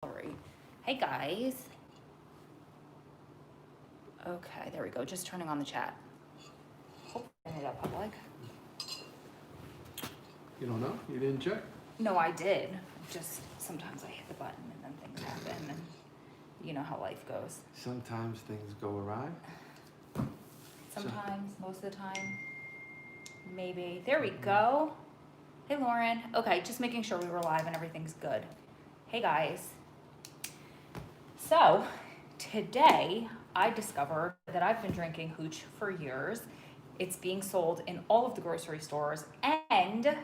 Sorry. Hey guys. Okay, there we go. Just turning on the chat. Hopefully I made that public. You don't know? You didn't check? No, I did. Just sometimes I hit the button and then things happen, and you know how life goes. Sometimes things go awry. Sometimes, most of the time, maybe. There we go. Hey Lauren. Okay, just making sure we were live and everything's good. Hey guys. So, today I discovered that I've been drinking hooch for years. It's being sold in all of the grocery stores, and Adam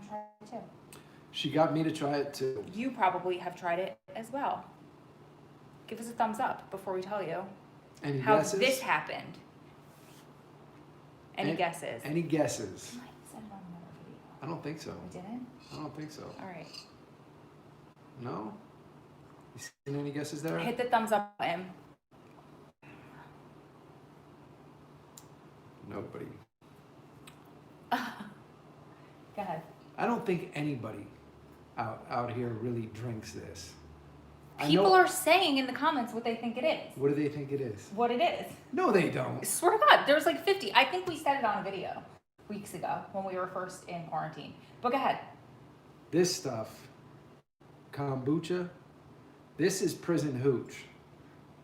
tried it too. She got me to try it too. You probably have tried it as well. Give us a thumbs up before we tell you Any how guesses? this happened. Any guesses? Any guesses? I might have said it on another video. I don't think so. We didn't? I don't think so. All right. No? You seen any guesses there? Hit the thumbs up button. Nobody. Go ahead. I don't think anybody out here really drinks this. People are saying in the comments what they think it is. What do they think it is? What it is. No, they don't. I swear to God, there's like 50. I think we said it on a video weeks ago when we were first in quarantine. But go ahead. This stuff, Kombucha, this is prison hooch.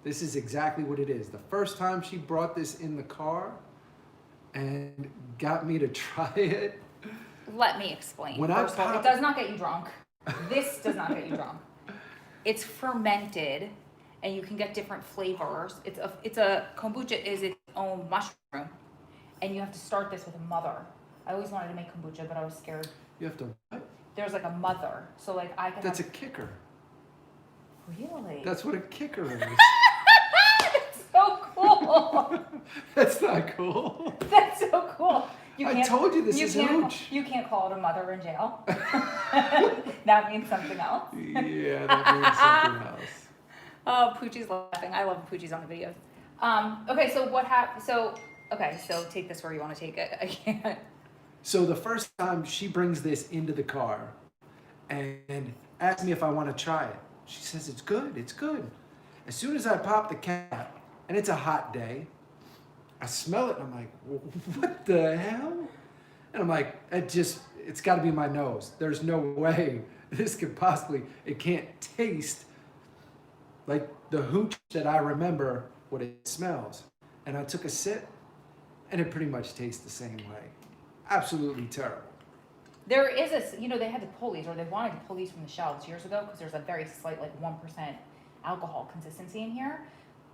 This is exactly what it is. The first time she brought this in the car and got me to try it. Let me explain. When First of all, it does not get you drunk. This does not get you drunk. It's fermented, and you can get different flavors. It's a kombucha is its own mushroom, and you have to start this with a mother. I always wanted to make kombucha, but I was scared. You have to what? There's like a mother, so like I can. That's a kicker. Really? That's what a kicker is. That's so cool. That's not cool. That's so cool. I told you this is hooch. You can't call it a mother in jail. That means something else. Yeah, that means something else. Oh, Poochie's laughing. I love Poochie's on the videos. Okay, so what happened? So take this where you want to take it. I can't. So the first time she brings this into the car and asks me if I want to try it. She says, it's good, it's good. As soon as I pop the cap, and it's a hot day, I smell it and I'm like, what the hell? And I'm like, it's got to be my nose. There's no way this could possibly, it can't taste like the hooch that I remember what it smells. And I took a sip and it pretty much tastes the same way. Absolutely terrible. There is they had to pull these, or they wanted to pull these from the shelves years ago because there's a very slight, like 1% alcohol consistency in here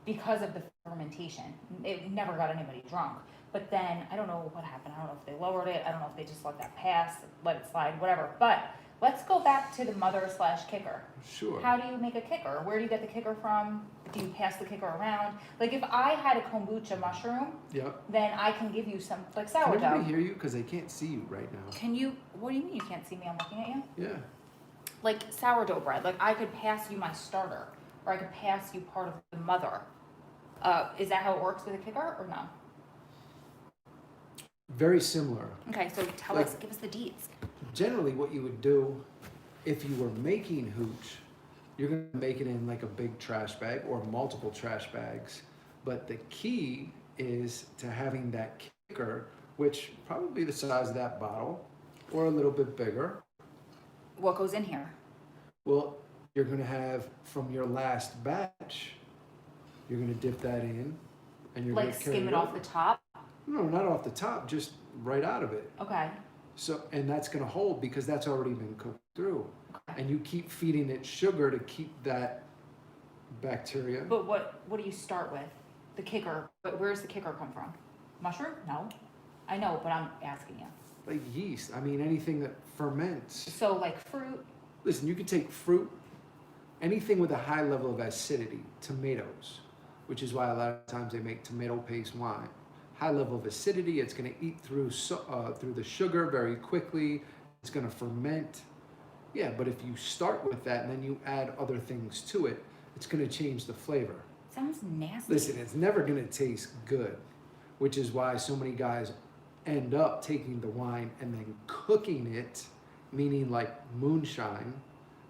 because of the fermentation. It never got anybody drunk. But then, I don't know what happened. I don't know if they lowered it. I don't know if they just let that pass, let it slide, whatever. But let's go back to the mother/kicker. Sure. How do you make a kicker? Where do you get the kicker from? Do you pass the kicker around? Like if I had a kombucha mushroom, Yep. then I can give you some, like sourdough. Can everybody hear you? Because they can't see you right now. Can you, what do you mean you can't see me? I'm looking at you? Yeah. Like sourdough bread. Like I could pass you my starter, or I could pass you part of the mother. Is that how it works with a kicker or no? Very similar. Okay, so tell Like- us, give us the deets. Generally, what you would do if you were making hooch, you're going to make it in like a big trash bag or multiple trash bags. But the key is to having that kicker, which probably the size of that bottle or a little bit bigger. What goes in here? Well, you're going to have from your last batch, you're going to dip that in and you're Like going to carry skim it off the top? No, not off the top, just right out of it. Okay. So, and that's going to hold because that's already been cooked through. And you keep feeding it sugar to keep that bacteria. But what do you start with? The kicker. But where's the kicker come from? Mushroom? No. I know, but I'm asking you. Like yeast. I mean, anything that ferments. So like fruit. Listen, you can take fruit, anything with a high level of acidity, tomatoes, which is why a lot of times they make tomato paste wine. High level of acidity, it's going to eat through the sugar very quickly. It's going to ferment. Yeah, but if you start with that and then you add other things to it, it's going to change the flavor. Sounds nasty. Listen, it's never going to taste good, which is why so many guys end up taking the wine and then cooking it, meaning like moonshine,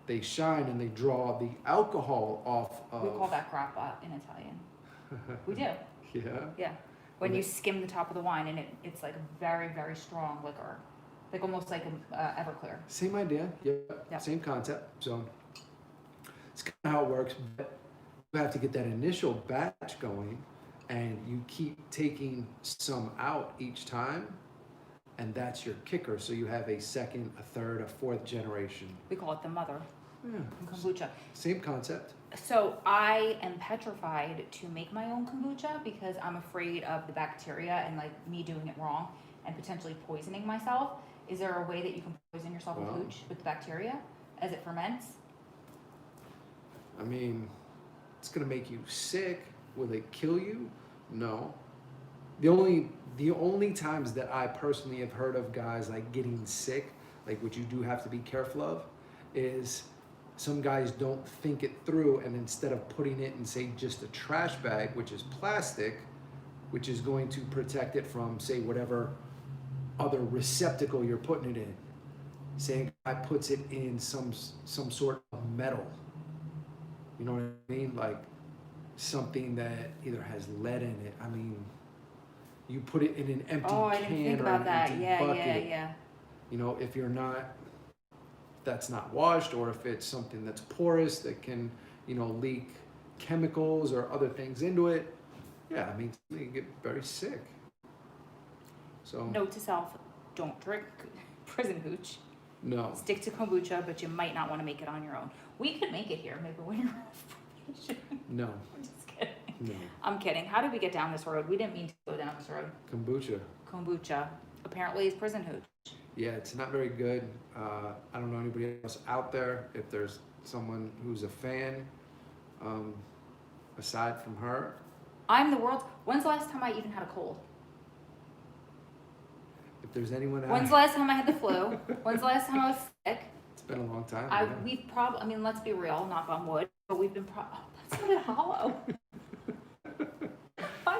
they shine and they draw the alcohol off of. We call that grappa in Italian. We do. Yeah. Yeah. When Okay. you skim the top of the wine and it's like a very, very strong liquor. Like almost like Everclear. Same idea. Yep. Yep. Same concept. So it's kind of how it works. But you have to get that initial batch going, and you keep taking some out each time, and that's your kicker. So you have a second, a third, a fourth generation. We call it the mother Yeah. in kombucha. Same concept. So I am petrified to make my own kombucha because I'm afraid of the bacteria and like me doing it wrong and potentially poisoning myself. Is there a way that you can poison yourself with Well, hooch with the bacteria as it ferments? I mean, it's gonna make you sick. Will it kill you? No. The only times that I personally have heard of guys like getting sick, like what you do have to be careful of, is some guys don't think it through, and instead of putting it in, say, just a trash bag, which is plastic, which is going to protect it from, say, whatever other receptacle you're putting it in. Say a guy puts it in some sort of metal. You know what I mean? Like something that either has lead in it. I mean, you put it in an empty Oh, I can didn't think or about an that. empty Yeah, bucket. yeah. You know, if that's not washed, or if it's something that's porous that can, you know, leak chemicals or other things into it, yeah, I mean, you can get very sick. So Note to self, don't drink prison hooch. no. Stick to kombucha, but you might not want to make it on your own. We could make it here, maybe when you're on probation. No. I'm just kidding. No. I'm kidding. How did we get down this road? We didn't mean to go down this road. Kombucha. Kombucha apparently is prison hooch. Yeah, it's not very good. I don't know anybody else out there. If there's someone who's a fan, aside from her. I'm the world's. When's the last time I even had a cold? If there's anyone out When's the last time I had the flu? When's the last time I was sick? it's been a long time. Yeah. I mean, let's be real, knock on wood, but we've been that sounded hollow. Why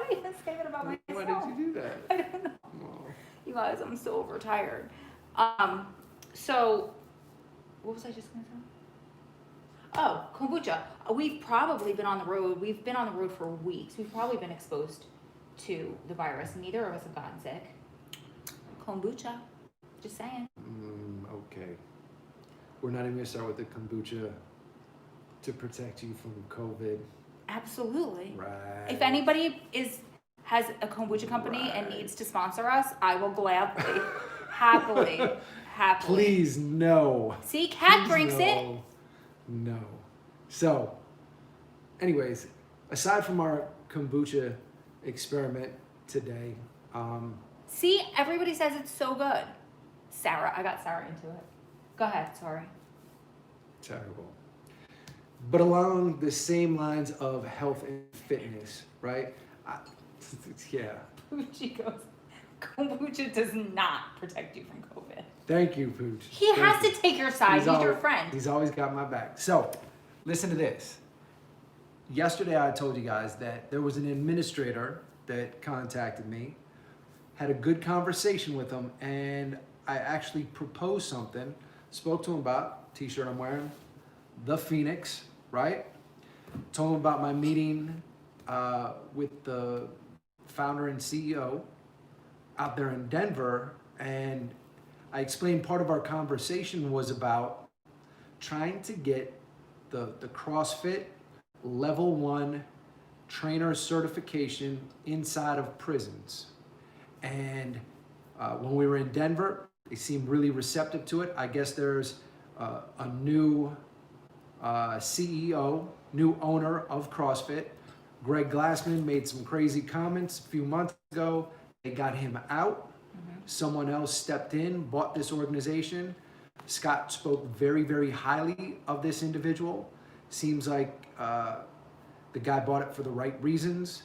did I even say that about myself? Why did you do that? I don't know. Oh. You guys, I'm so overtired. So, what was I just gonna say? Oh, kombucha. We've probably been on the road. We've been on the road for weeks. We've probably been exposed to the virus. Neither of us have gotten sick. Kombucha. Just saying. Okay. We're not even gonna start with the kombucha to protect you from COVID. Absolutely. Right. If anybody has a kombucha company and Right. needs to sponsor us, I will gladly, happily. Please, no. See, Kat Please, drinks it. no. No. So, anyways, aside from our kombucha experiment today, See, everybody says it's so good. Sarah, I got Sarah into it. Go ahead, sorry. terrible. But along the same lines of health and fitness, right? Yeah. She goes, kombucha does not protect you from COVID. Thank you, Pooch. He Thank has you. to take your side. He's your friend. He's always got my back. So, listen to this. Yesterday, I told you guys that there was an administrator that contacted me, had a good conversation with him, and I actually proposed something, spoke to him about t-shirt I'm wearing, the Phoenix, right? Told him about my meeting with the founder and CEO out there in Denver, and I explained part of our conversation was about trying to get the CrossFit level 1 trainer certification inside of prisons. And when we were in Denver, they seemed really receptive to it. I guess there's a new CEO, new owner of CrossFit. Greg Glassman made some crazy comments a few months ago. They got him out. Someone else stepped in, bought this organization. Scott spoke very, very highly of this individual. Seems like the guy bought it for the right reasons.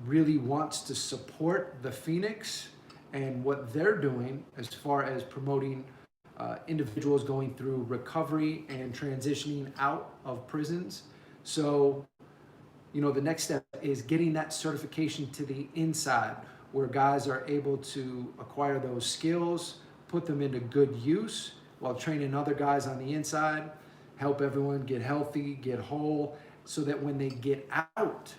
Really wants to support the Phoenix and what they're doing as far as promoting individuals going through recovery and transitioning out of prisons. So, you know, the next step is getting that certification to the inside, where guys are able to acquire those skills, put them into good use while training other guys on the inside. help everyone get healthy, get whole, so that when they get out,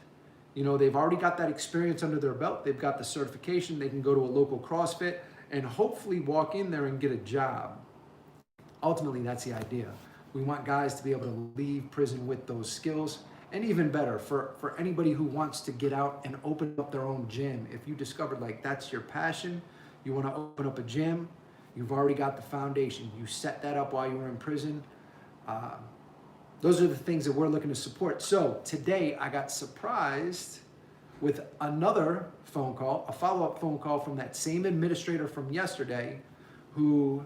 you know, they've already got that experience under their belt. They've got the certification. They can go to a local CrossFit and hopefully walk in there and get a job. Ultimately, that's the idea. We want guys to be able to leave prison with those skills. And even better, for anybody who wants to get out and open up their own gym. If you discovered like that's your passion, you want to open up a gym, you've already got the foundation. You set that up while you were in prison. Those are the things that we're looking to support. So today I got surprised with another phone call, a follow-up phone call from that same administrator from yesterday who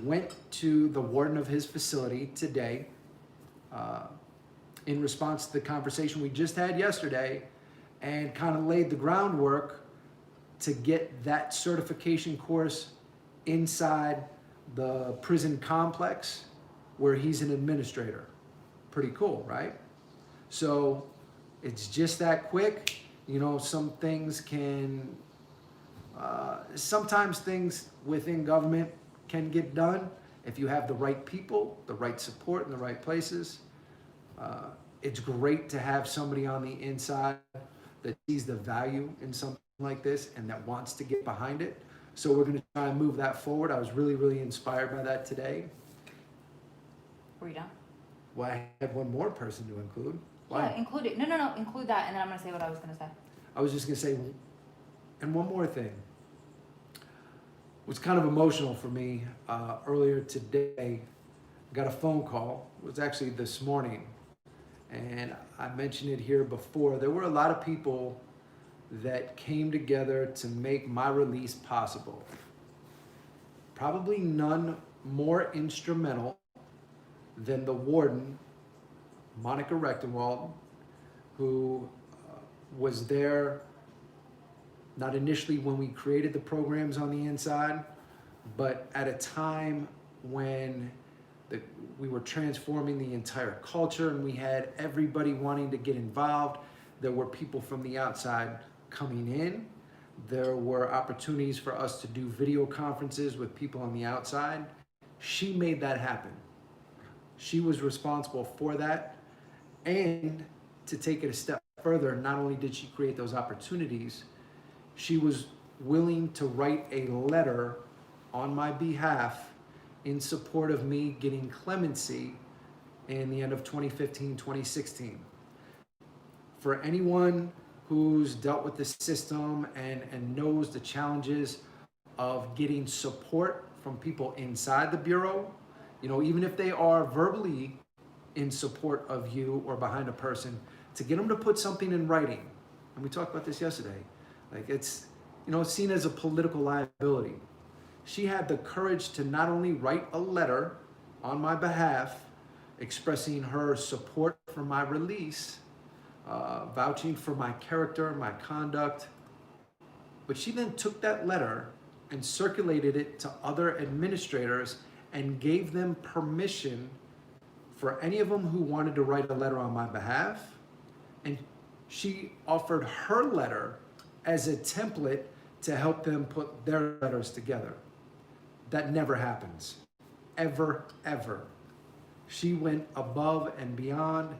went to the warden of his facility today in response to the conversation we just had yesterday, and kind of laid the groundwork to get that certification course inside the prison complex where he's an administrator. Pretty cool, right? So it's just that quick. You know, some things can, sometimes things within government can get done if you have the right people, the right support in the right places. It's great to have somebody on the inside that sees the value in something like this and that wants to get behind it. So we're going to try and move that forward. I was really, really inspired by that today. Were you done? Well, I had one more person to include. Why? Yeah, include it. No, include that, and then I'm going to say what I was going to say. I was just going to say, and one more thing. It was kind of emotional for me earlier today. I got a phone call. It was actually this morning. And I mentioned it here before. There were a lot of people that came together to make my release possible. Probably none more instrumental than the warden, Monica Rechtenwald, who was there not initially when we created the programs on the inside, but at a time when we were transforming the entire culture and we had everybody wanting to get involved. There were people from the outside coming in. There were opportunities for us to do video conferences with people on the outside. She made that happen. She was responsible for that. And to take it a step further, not only did she create those opportunities, she was willing to write a letter on my behalf in support of me getting clemency in the end of 2015, 2016. For anyone who's dealt with the system and knows the challenges of getting support from people inside the Bureau, you know, even if they are verbally in support of you or behind a person, to get them to put something in writing. And we talked about this yesterday. Like it's, you know, it's seen as a political liability. She had the courage to not only write a letter on my behalf expressing her support for my release, vouching for my character, my conduct, but she then took that letter and circulated it to other administrators and gave them permission for any of them who wanted to write a letter on my behalf. And she offered her letter as a template to help them put their letters together. That never happens, ever, ever. She went above and beyond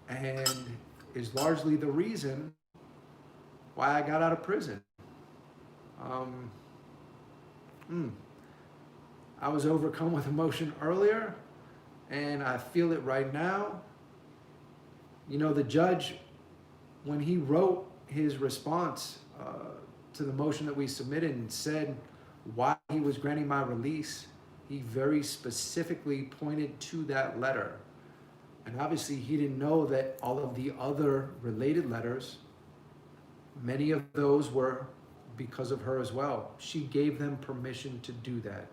and is largely the reason why I got out of prison. I was overcome with emotion earlier, and I feel it right now. You know, the judge, when he wrote his response to the motion that we submitted and said why he was granting my release, he very specifically pointed to that letter. And obviously he didn't know that all of the other related letters, many of those were because of her as well. She gave them permission to do that.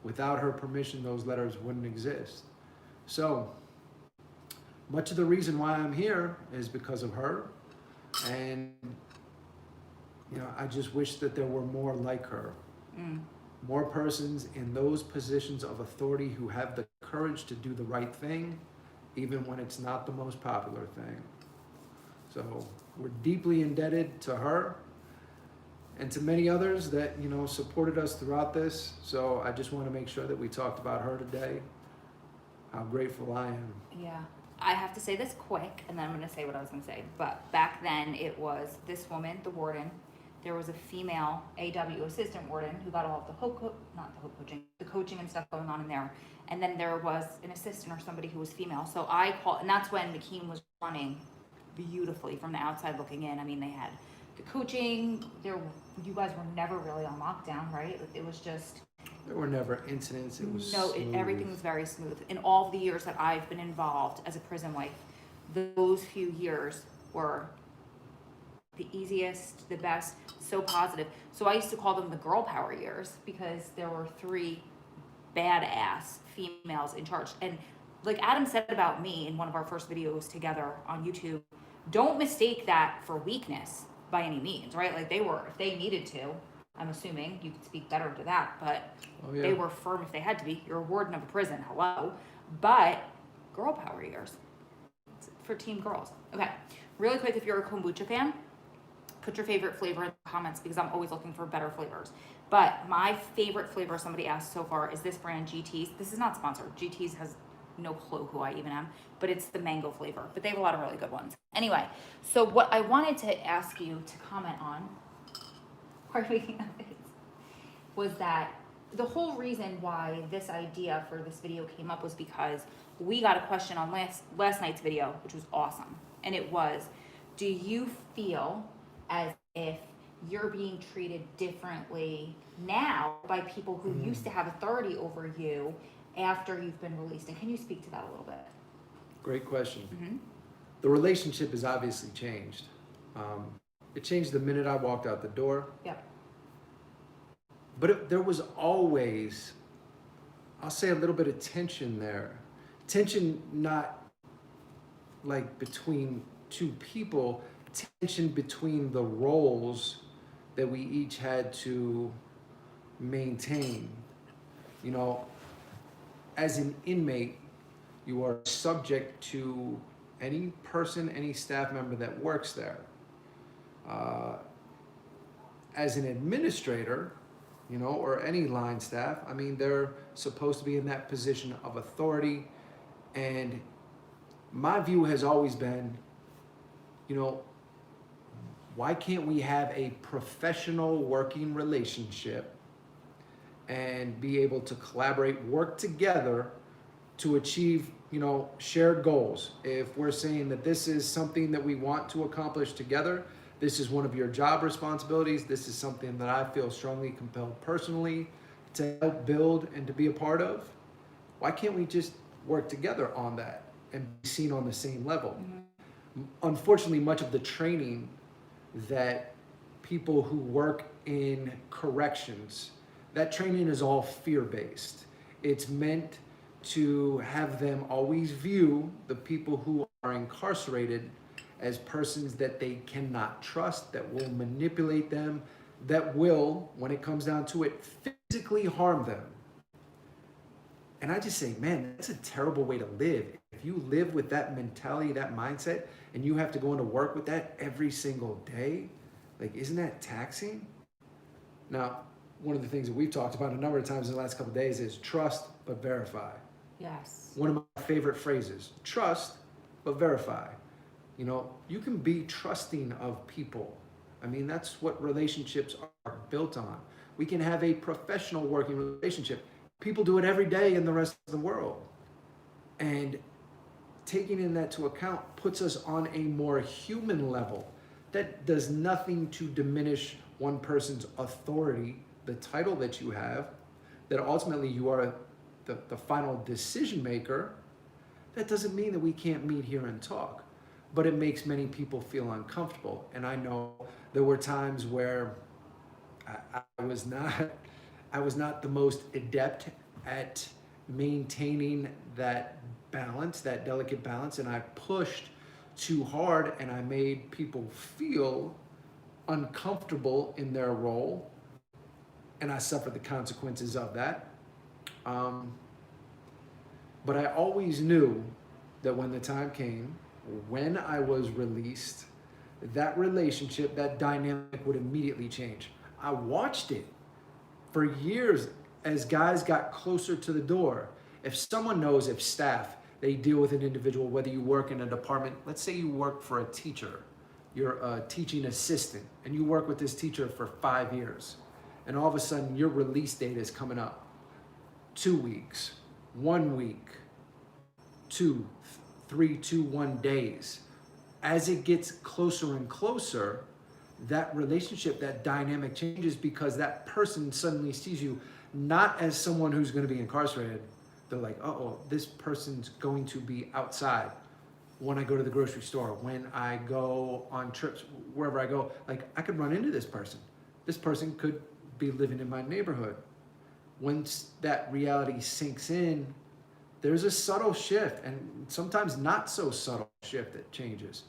Without her permission, those letters wouldn't exist. So much of the reason why I'm here is because of her. And, you know, I just wish that there were more like her. More persons in those positions of authority who have the courage to do the right thing, even when it's not the most popular thing. So we're deeply indebted to her and to many others that, you know, supported us throughout this. So I just want to make sure that we talked about her today. how grateful I am. Yeah. I have to say this quick, and then I'm going to say what I was going to say. But back then, it was this woman, the warden. There was a female AW assistant warden who got all of the coaching and stuff going on in there. And then there was an assistant or somebody who was female. So I called, and that's when McKean was running beautifully from the outside looking in. I mean, they had the coaching. You guys were never really on lockdown, right? It was just... There were never incidents. It was everything was very smooth. In all the years that I've been involved as a prison wife, those few years were the easiest, the best, so positive. So I used to call them the girl power years because there were 3 badass females in charge. And like Adam said about me in one of our first videos together on YouTube, don't mistake that for weakness by any means, right? Like they were, if they needed to, I'm assuming you could speak better to that, but they were firm if they had to be. You're a warden of a prison, hello. But girl power years for team girls. Okay, really quick, if you're a kombucha fan, put your favorite flavor in the comments because I'm always looking for better flavors. But my favorite flavor somebody asked so far is this brand, GT's. This is not sponsored. GT's has no clue who I even am, but it's the mango flavor. But they have a lot of really good ones. Anyway, so what I wanted to ask you to comment on was that the whole reason why this idea for this video came up was because we got a question on last night's video, which was awesome. And it was, do you feel as if you're being treated differently now by people who used to have authority over you after you've been released? And can you speak to that a little bit? Great question. The relationship has obviously changed. It changed the minute I walked out the door. Yep. But there was always, I'll say, a little bit of tension there. Tension not like between 2 people, tension between the roles that we each had to maintain. You know, as an inmate, you are subject to any person, any staff member that works there. As an administrator, you know, or any line staff, I mean, they're supposed to be in that position of authority. And my view has always been, you know, why can't we have a professional working relationship and be able to collaborate, work together to achieve, you know, shared goals? If we're saying that this is something that we want to accomplish together, this is one of your job responsibilities, this is something that I feel strongly compelled personally to help build and to be a part of, why can't we just work together on that and be seen on the same level? Unfortunately, much of the training that people who work in corrections, that training is all fear-based. It's meant to have them always view the people who are incarcerated as persons that they cannot trust, that will manipulate them, that will, when it comes down to it, physically harm them. And I just say, man, that's a terrible way to live. If you live with that mentality, that mindset, and you have to go into work with that every single day, like, isn't that taxing? Now, one of the things that we've talked about a number of times in the last couple of days is trust, but verify. Yes. One of my favorite phrases, trust, but verify. You know, you can be trusting of people. I mean, that's what relationships are built on. We can have a professional working relationship. People do it every day in the rest of the world. And taking in that to account puts us on a more human level. That does nothing to diminish one person's authority, the title that you have, that ultimately you are the final decision maker. That doesn't mean that we can't meet here and talk. But it makes many people feel uncomfortable. And I know there were times where I was not the most adept at maintaining that balance, that delicate balance, and I pushed too hard and I made people feel uncomfortable in their role, and I suffered the consequences of that. But I always knew that when the time came, when I was released, that relationship, that dynamic would immediately change. I watched it for years as guys got closer to the door. If someone knows, if staff, they deal with an individual, whether you work in a department, let's say you work for a teacher, you're a teaching assistant, and you work with this teacher for 5 years, and all of a sudden your release date is coming up. 2 weeks, 1 week, 2, 3, 2, 1 days. As it gets closer and closer, that relationship, that dynamic changes because that person suddenly sees you not as someone who's going to be incarcerated. They're like, uh-oh, this person's going to be outside. When I go to the grocery store, when I go on trips, wherever I go, like I could run into this person. This person could be living in my neighborhood. Once that reality sinks in, there's a subtle shift, and sometimes not so subtle shift that changes.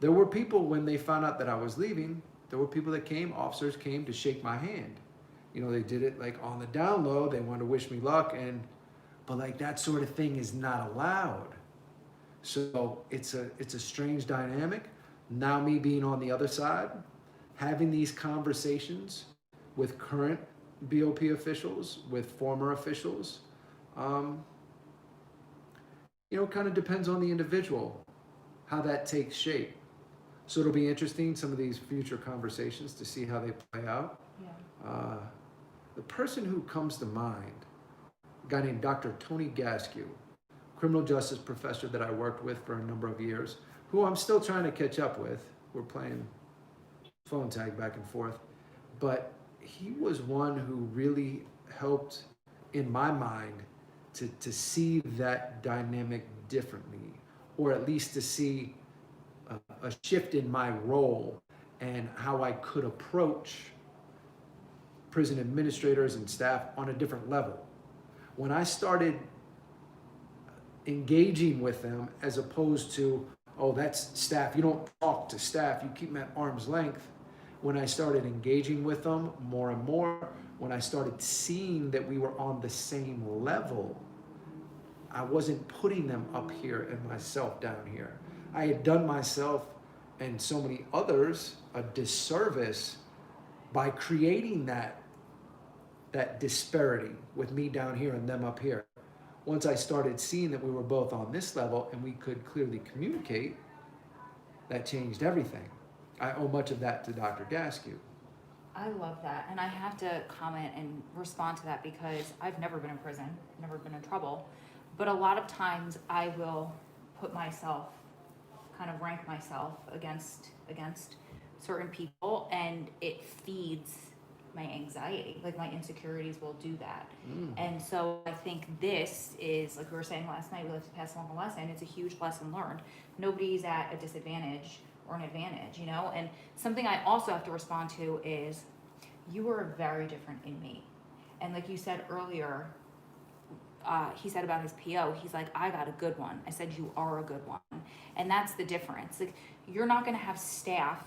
There were people when they found out that I was leaving, there were people that came, officers came to shake my hand. You know, they did it like on the down low, they wanted to wish me luck, but like that sort of thing is not allowed. So it's a strange dynamic. Now me being on the other side, having these conversations with current BOP officials, with former officials, it kind of depends on the individual, how that takes shape. So it'll be interesting, some of these future conversations, to see how they play out. Yeah. The person who comes to mind, a guy named Dr. Tony Gaskew, criminal justice professor that I worked with for a number of years, who I'm still trying to catch up with. We're playing phone tag back and forth. But he was one who really helped, in my mind, to see that dynamic differently, or at least to see a shift in my role and how I could approach prison administrators and staff on a different level. When I started engaging with them, as opposed to, oh, that's staff, you don't talk to staff, you keep them at arm's length. When I started engaging with them more and more, when I started seeing that we were on the same level, I wasn't putting them up here and myself down here. I had done myself and so many others a disservice by creating that disparity with me down here and them up here. Once I started seeing that we were both on this level and we could clearly communicate, that changed everything. I owe much of that to Dr. Gaskew. I love that. And I have to comment and respond to that because I've never been in prison, never been in trouble. But a lot of times I will put myself, kind of rank myself against certain people, and it feeds my anxiety. Like my insecurities will do that. And so I think this is, like we were saying last night, we like to pass along a lesson. It's a huge lesson learned. Nobody's at a disadvantage or an advantage, And something I also have to respond to is, you are very different in me. And like you said earlier, he said about his PO, he's like, I got a good one. I said, you are a good one. And that's the difference. Like, you're not going to have staff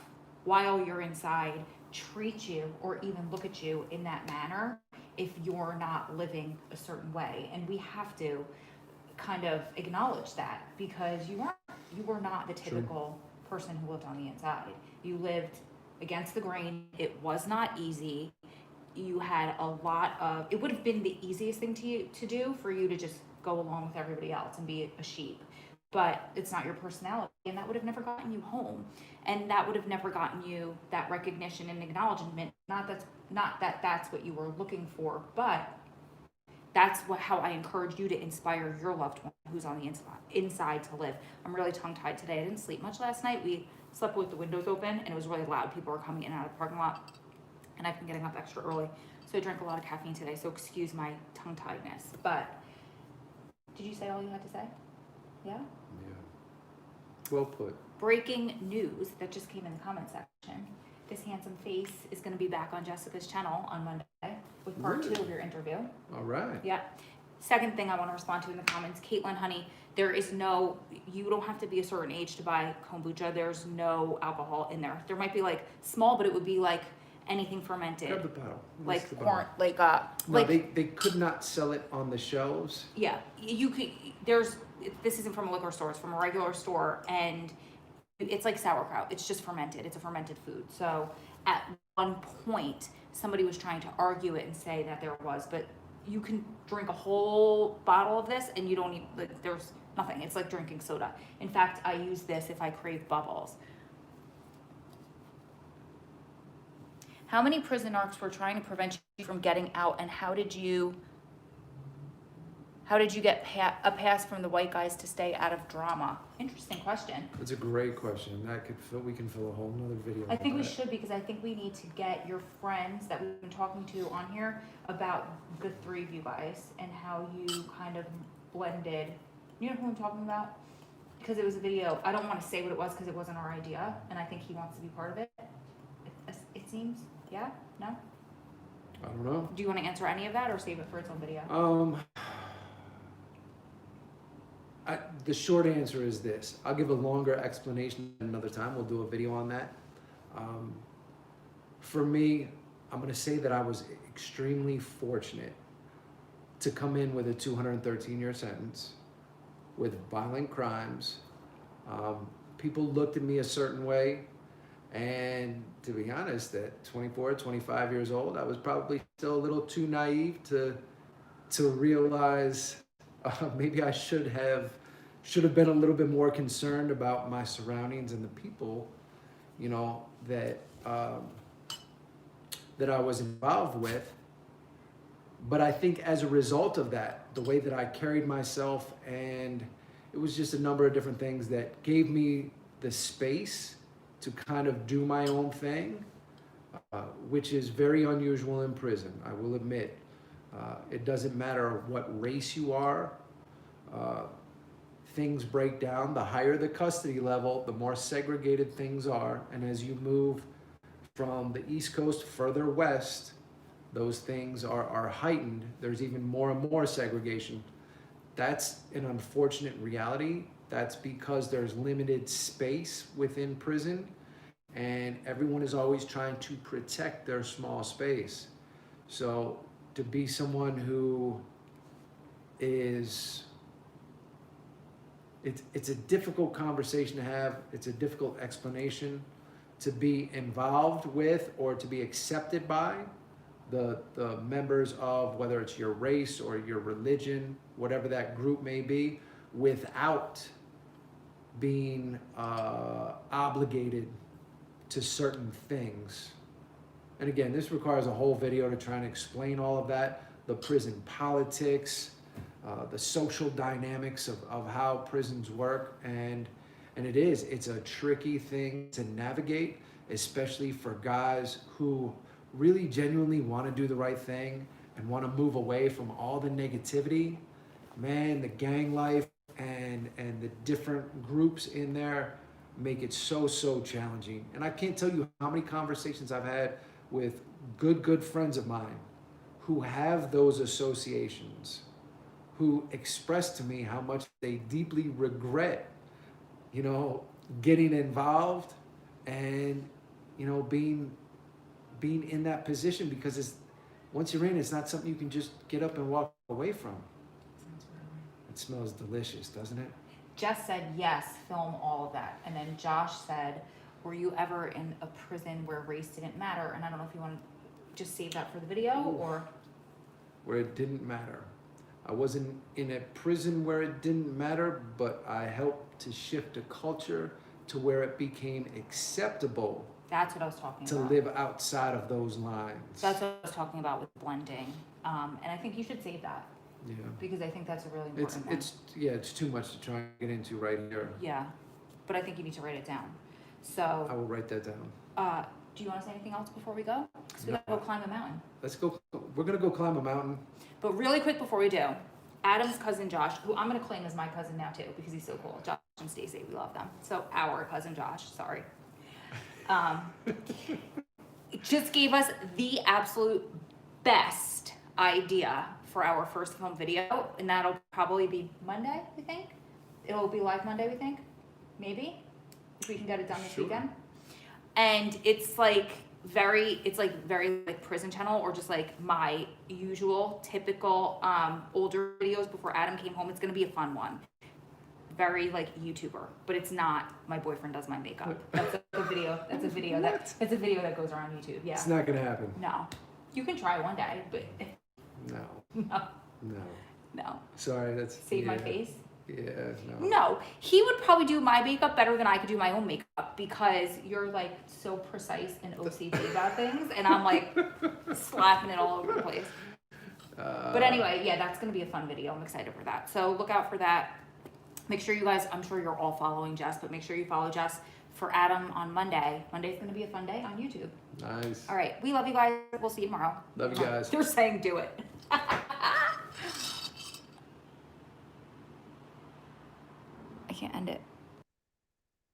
while you're inside treat you or even look at you in that manner if you're not living a certain way. And we have to kind of acknowledge that, because you were not the typical person who lived on the inside. You lived against the grain. It was not easy. You had a lot of, it would have been the easiest thing to do for you to just go along with everybody else and be a sheep, but it's not your personality, and that would have never gotten you home, and that would have never gotten you that recognition and acknowledgement. Not that that's what you were looking for, but that's how I encourage you to inspire your loved one who's on the inside to live. I'm really tongue-tied today. I didn't sleep much last night. We slept with the windows open, and it was really loud. People were coming in and out of the parking lot, and I've been getting up extra early. So I drank a lot of caffeine today, so excuse my tongue-tiedness. But did you say all you had to say? Yeah? Yeah. Well put. Breaking news that just came in the comment section. This handsome face is going to be back on Jessica's channel on Monday with part 2 of your interview. All right. Yeah. Second thing I want to respond to in the comments, Caitlin, honey, you don't have to be a certain age to buy kombucha. There's no alcohol in there. There might be like small, but it would be like anything fermented. Grab the bottle. Like the corn, bottle. No, they could not sell it on the shelves. Yeah, you could. This isn't from a liquor store. It's from a regular store, and it's like sauerkraut. It's just fermented. It's a fermented food. So at one point, somebody was trying to argue it and say that there was, but you can drink a whole bottle of this and you don't need, like, there's nothing. It's like drinking soda. In fact, I use this if I crave bubbles. How many prison narcs were trying to prevent you from getting out, and how did you get a pass from the white guys to stay out of drama? Interesting question. That's a great question. We can fill a whole nother video. I think we should, because I think we need to get your friends that we've been talking to on here about the three of you guys and how you kind of blended. You know who I'm talking about? Because it was a video. I don't want to say what it was because it wasn't our idea, and I think he wants to be part of it. It seems. Yeah? No? I don't know. Do you want to answer any of that or save it for its own video? The short answer is this. I'll give a longer explanation another time. We'll do a video on that. For me, I'm going to say that I was extremely fortunate to come in with a 213-year sentence with violent crimes. People looked at me a certain way. And to be honest, at 24, 25 years old, I was probably still a little too naive to realize maybe I should have been a little bit more concerned about my surroundings and the people, you know, that I was involved with. But I think as a result of that, the way that I carried myself, and it was just a number of different things that gave me the space to kind of do my own thing, which is very unusual in prison, I will admit. It doesn't matter what race you are, things break down. The higher the custody level, the more segregated things are. And as you move from the East Coast further west, those things are heightened. There's even more and more segregation. That's an unfortunate reality. That's because there's limited space within prison, and everyone is always trying to protect their small space. So to be someone who is, it's a difficult conversation to have. It's a difficult explanation to be involved with or to be accepted by the members of, whether it's your race or your religion, whatever that group may be, without being obligated to certain things. And again, this requires a whole video to try and explain all of that, the prison politics, the social dynamics of how prisons work, and it's a tricky thing to navigate, especially for guys who really genuinely want to do the right thing and want to move away from all the negativity. Man, the gang life and the different groups in there make it so challenging. And I can't tell you how many conversations I've had with good friends of mine who have those associations, who express to me how much they deeply regret, you know, getting involved and, you know, being in that position, because once you're in, it's not something you can just get up and walk away from. It smells delicious, doesn't it? Jess said, yes, film all of that. And then Josh said, were you ever in a prison where race didn't matter? And I don't know if you want to just save that for the video or... Where it didn't matter. I wasn't in a prison where it didn't matter, but I helped to shift a culture to where it became acceptable. That's what I was talking about. To live outside of those lines. That's what I was talking about with blending. And I think you should save that. Yeah. Because I think that's a really important one. It's too much to try and get into right here. Yeah. But I think you need to write it down. So I will write that down. Do you want to say anything else before we go? Because we gotta go climb a mountain. Let's go. We're gonna go climb a mountain. But really quick before we do, Adam's cousin Josh, who I'm gonna claim as my cousin now too, because he's so cool. Josh and Stacy, we love them. So our cousin Josh, sorry. Just gave us the absolute best idea for our first film video, and that'll probably be Monday, we think. It'll be live Monday, we think. Maybe, if we can get it done this weekend. And it's very like Prison Channel, or just like my usual typical older videos before Adam came home. It's gonna be a fun one. Very like YouTuber, but it's not my boyfriend does my makeup. That's a video that goes around YouTube. Yeah. It's not gonna happen. No. You can try one day, but no. No, No. no. Sorry, that's Save my yeah. face? Yeah, no. No, he would probably do my makeup better than I could do my own makeup because you're like so precise and OCD about things, and I'm like slapping it all over the place. But anyway, yeah, that's gonna be a fun video. I'm excited for that. So look out for that. Make sure you guys, I'm sure you're all following Jess, but make sure you follow Jess for Adam on Monday. Monday's gonna be a fun day on YouTube. Nice. All right, we love you guys. We'll see you tomorrow. Love you guys. They're saying do it. I can't end it.